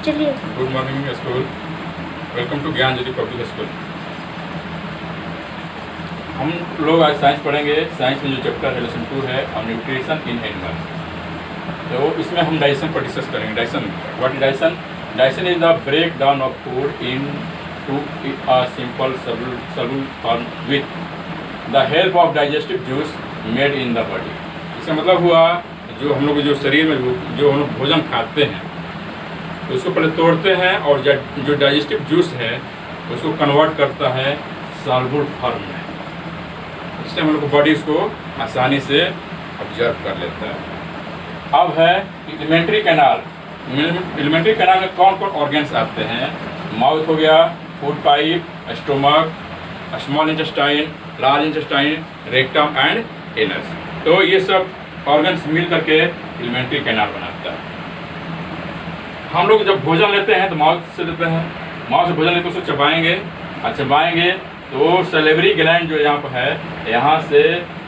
चलिए। Good morning school. Welcome to Gyan Jyoti public school. हम लोग आज साइंस पढ़ेंगे। साइंस में जो चैप्टर रिलेशन 2 है और न्यूट्रिशन इन एनिमल, तो इसमें हम डाइजेशन पर डिस्कस करेंगे। Digestion, what is digestion? Digestion is the break down of food into a simple soluble form with the help of digestive juice made in the body. इसका मतलब हुआ जो हम लोग जो शरीर में जो हम लोग भोजन खाते हैं तो उसको पहले तोड़ते हैं और जो डाइजेस्टिव जूस है उसको कन्वर्ट करता है सॉल्युबल फॉर्म में। इससे हम लोग को बॉडी उसको आसानी से ऑब्जर्व कर लेता है। अब है एलिमेंट्री कैनाल। एलिमेंट्री कैनाल में कौन कौन ऑर्गन्स आते हैं? माउथ हो गया, food pipe, stomach, small intestine, large intestine, rectum and anus. तो ये सब ऑर्गन्स मिल करके एलिमेंट्री कैनाल बनाता है। हम लोग जब भोजन लेते हैं तो माउथ से लेते हैं, माउथ से भोजन लेते हैं, उसको चबाएंगे और चबाएंगे तो सलेवरी ग्लैंड जो यहाँ पर है, यहाँ से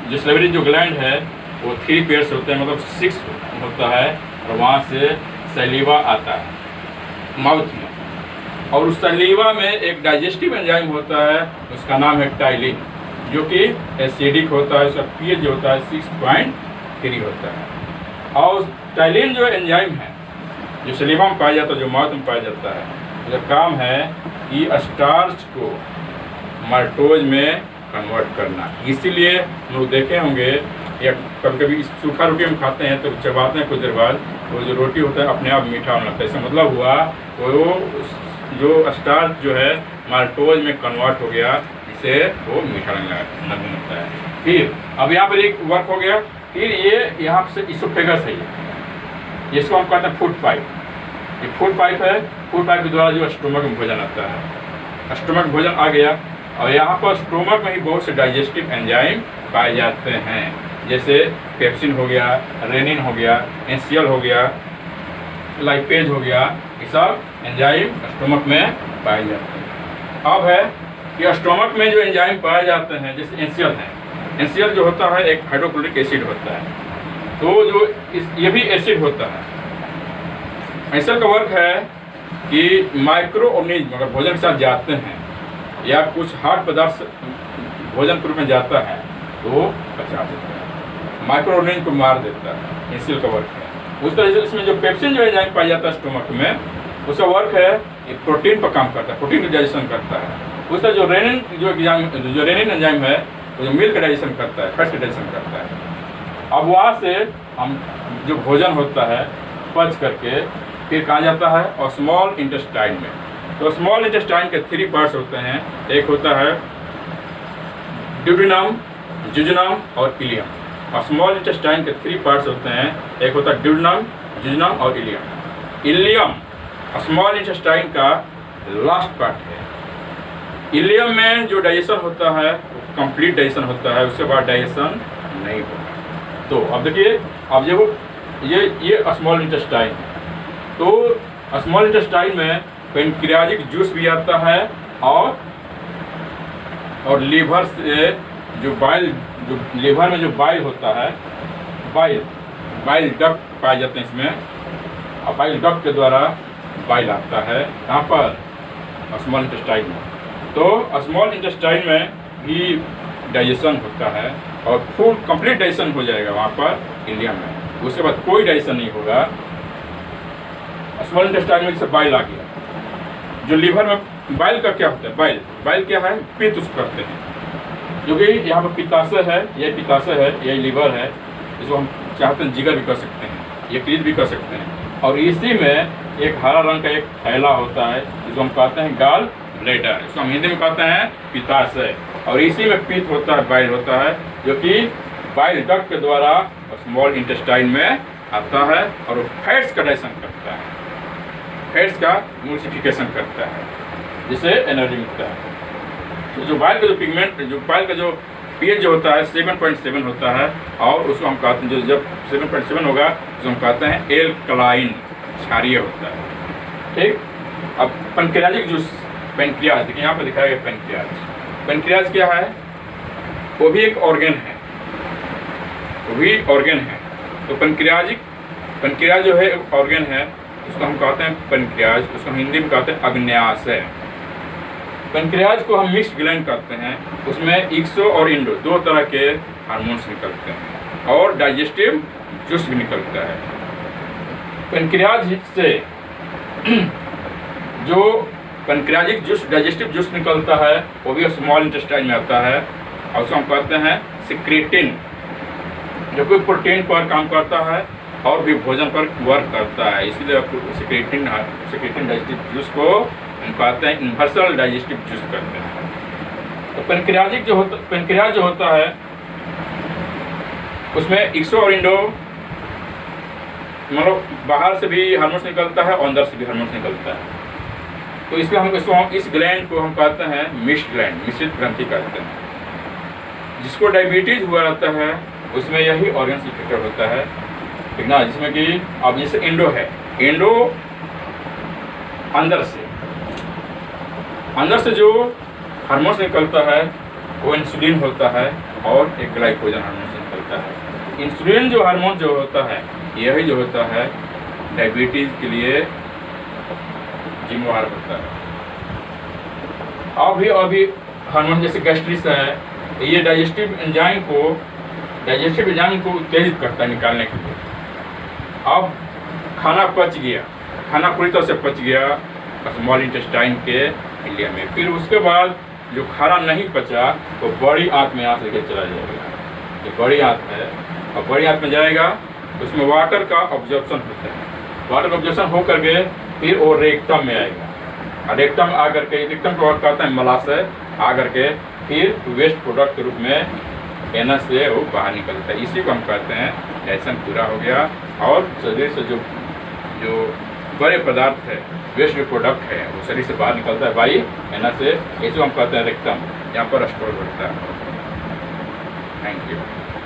जो सलेवरी जो ग्लैंड है वो 3 पेयर्स होते हैं, मतलब 6 होता है, और वहाँ से सलीवा आता है माउथ में। और उस सलीवा में एक डाइजेस्टिव एंजाइम होता है, उसका नाम है टाइलिन, जो कि एसिडिक होता है। उसका पीएच जो होता है 6.3 होता है। और टाइलिन जो एंजाइम है जो सलीवा में पाया जाता है, जो माउथ में पाया जाता है, उसका काम है कि स्टार्च को माल्टोज में कन्वर्ट करना। इसीलिए हम लोग देखे होंगे या कभी कभी सूखा रोटी हम खाते हैं तो चबाते हैं, कुछ देर बाद वो जो रोटी होता है अपने आप मीठा होने लगता है। इसका मतलब हुआ वो जो स्टार्च जो है माल्टोज में कन्वर्ट हो गया, इससे वो मीठा लगने लगता है। फिर अब यहाँ पर एक वर्क हो गया। फिर ये यहाँ से इसोफेगस है, जिसको हम कहते हैं फूड पाइप। ये फूड पाइप है। फूड पाइप के द्वारा जो स्टोमक में भोजन आता है, स्टोमक भोजन आ गया और यहाँ पर स्टोमक में ही बहुत से डाइजेस्टिव एंजाइम पाए जाते हैं, जैसे पेप्सिन हो गया, रेनिन हो गया, एनसीएल हो गया, लाइपेज हो गया। ये सब एंजाइम स्टोमक में पाए जाते हैं। अब है कि स्टोमक में जो एंजाइम पाए जाते हैं, जैसे एनसीएल है, एनसीएल जो होता है एक हाइड्रोक्लोरिक एसिड होता है, तो जो ये भी एसिड होता है। एनसीएल का वर्क है कि माइक्रो ऑर्गेनिज्म अगर भोजन के साथ जाते हैं या कुछ हार्ड पदार्थ भोजन के रूप में जाता है तो बचा देता है, माइक्रो ऑर्गेनिज्म को मार देता है। एनसीएल का वर्क है। उस तरह से इसमें जो पेप्सिन जो एंजाइम पाया जाता है स्टोमक में, उसका वर्क है ये प्रोटीन पर काम करता है, प्रोटीन का डाइजेशन करता है। उस तरह जो रेनिन एंजाइम है वो जो मिल्क का डाइजेशन करता है, फैट का डाइजेशन करता है। अब वहाँ से हम जो भोजन होता है पच करके फिर कहाँ जाता है? और स्मॉल इंटेस्टाइन में। तो स्मॉल इंटेस्टाइन के 3 पार्ट्स होते हैं। एक होता है ड्यूडेनम, जुजनम और इलियम। और स्मॉल इंटेस्टाइन के 3 पार्ट्स होते हैं। एक होता है ड्यूडेनम, जुजनम और इलियम। इलियम स्मॉल इंटेस्टाइन का लास्ट पार्ट है। इलियम में जो डाइजेशन होता है वो कंप्लीट डाइजेशन होता है, उसके बाद डाइजेशन नहीं होगा। तो अब देखिए, अब जब ये स्मॉल इंटेस्टाइन है, तो स्मॉल इंटेस्टाइन में पेनक्रियाटिक जूस भी आता है और लीवर से जो लीवर में जो बाइल होता है, बाइल डक्ट पाए जाते हैं इसमें, और बाइल डक्ट के द्वारा बाइल आता है यहाँ पर स्मॉल इंटेस्टाइन में। तो स्मॉल इंटेस्टाइन में भी डाइजेशन होता है और फूड कंप्लीट डाइजेशन हो जाएगा वहाँ पर इलियम में। उसके बाद कोई डाइजेशन नहीं होगा। स्मॉल इंटेस्टाइन में जैसे बाइल आ गया, जो लीवर में बाइल का क्या होता है? बाइल क्या है? पित्त उसको करते हैं, जो कि यहाँ पर पित्ताशय है, ये पित्ताशय है, ये लीवर है। इसको हम चाहते हैं जिगर भी कर सकते हैं, यकृत भी कर सकते हैं। और इसी में एक हरा रंग का एक थैला होता है जिसको हम कहते हैं गॉल ब्लैडर, इसको हम हिंदी में कहते हैं पित्ताशय। और इसी में पित्त होता है, बाइल होता है, जो कि बाइल डक्ट के द्वारा स्मॉल इंटेस्टाइन में आता है और वो फैट्स का डाइजेशन करता है, फैट्स का एमल्सिफिकेशन करता है, जिससे एनर्जी मिलता है। तो जो बाइल का जो पिगमेंट, जो बाइल का जो पीएच जो होता है 7.7 होता है, और उसको हम कहते हैं जो जब 7.7 होगा तो हम कहते हैं एल्कलाइन, क्षारीय होता है। ठीक। अब पेनक्रियाटिक जूस, पेनक्रियाज देखिए यहाँ पर दिखाया गया पेनक्रियाज। पेनक्रियाज क्या है? वो भी एक ऑर्गन है, वो भी ऑर्गन है। तो पेनक्रियाज जो है ऑर्गन है, उसको हम कहते हैं पेनक्रियाज, उसको हम हिंदी में कहते हैं अग्न्याशय। पेनक्रियाज को हम मिक्स्ड ग्लैंड कहते हैं, उसमें इक्सो और इंडो दो तरह के हार्मोन्स निकलते हैं और डाइजेस्टिव जूस भी निकलता है। पेनक्रियाज से जो पेनक्रियाजिक जूस, डाइजेस्टिव जूस निकलता है वो भी स्मॉल इंटेस्टाइन में आता है और उसको हम कहते हैं सिक्रेटिन, जो कि प्रोटीन पर काम करता है और भी भोजन पर वर्क करता है, इसीलिए सिक्रेटिन डाइजेस्टिव जूस को हम कहते हैं यूनिवर्सल डाइजेस्टिव जूस कहते हैं। तो पेनक्रियाज जो होता है उसमें इक्सो और इंडो, मतलब बाहर से भी हार्मोन्स निकलता है और अंदर से भी हार्मोन्स निकलता है। तो इसलिए हम इस ग्लैंड को हम कहते हैं मिक्स्ड ग्लैंड, मिश्रित ग्रंथि कहते हैं। जिसको डायबिटीज हुआ रहता है उसमें यही ऑर्गन्स इफेक्टेड होता है, ठीक ना। जिसमें कि अब जैसे इंडो है, इंडो अंदर से जो हार्मोन्स निकलता है वो इंसुलिन होता है और एक ग्लाइकोजन हार्मोन से निकलता है। इंसुलिन जो हार्मोन जो होता है यही जो होता है डायबिटीज के लिए जिम्मेवार होता है। अभी हार्मोन जैसे गैस्ट्रिस है, ये डाइजेस्टिव एंजाइम को उत्तेजित करता है निकालने के लिए। अब खाना पच गया, खाना पूरी तरह से पच गया स्मॉल इंटेस्टाइन के एरिया में, फिर उसके बाद जो खाना नहीं पचा वो बड़ी आंत में यहाँ से लेकर चला जाएगा। ये बड़ी आंत है और बड़ी आंत में जाएगा, उसमें वाटर का ऑब्जॉर्प्शन होता है। वाटर ऑब्जॉर्प्शन हो करके फिर वो रेक्टम में आएगा और रेक्टम आकर के रेक्टम को कहते हैं मलाशय, आकर के फिर वेस्ट प्रोडक्ट के रूप में एनस से वो बाहर निकलता है। इसी को हम कहते हैं डाइजेशन पूरा हो गया और शरीर से जो बड़े पदार्थ है, वेस्ट प्रोडक्ट है, वो शरीर से बाहर निकलता है बाई एनस से। इसी को हम कहते हैं रेक्टम, यहाँ पर स्टोर होता है। Thank you.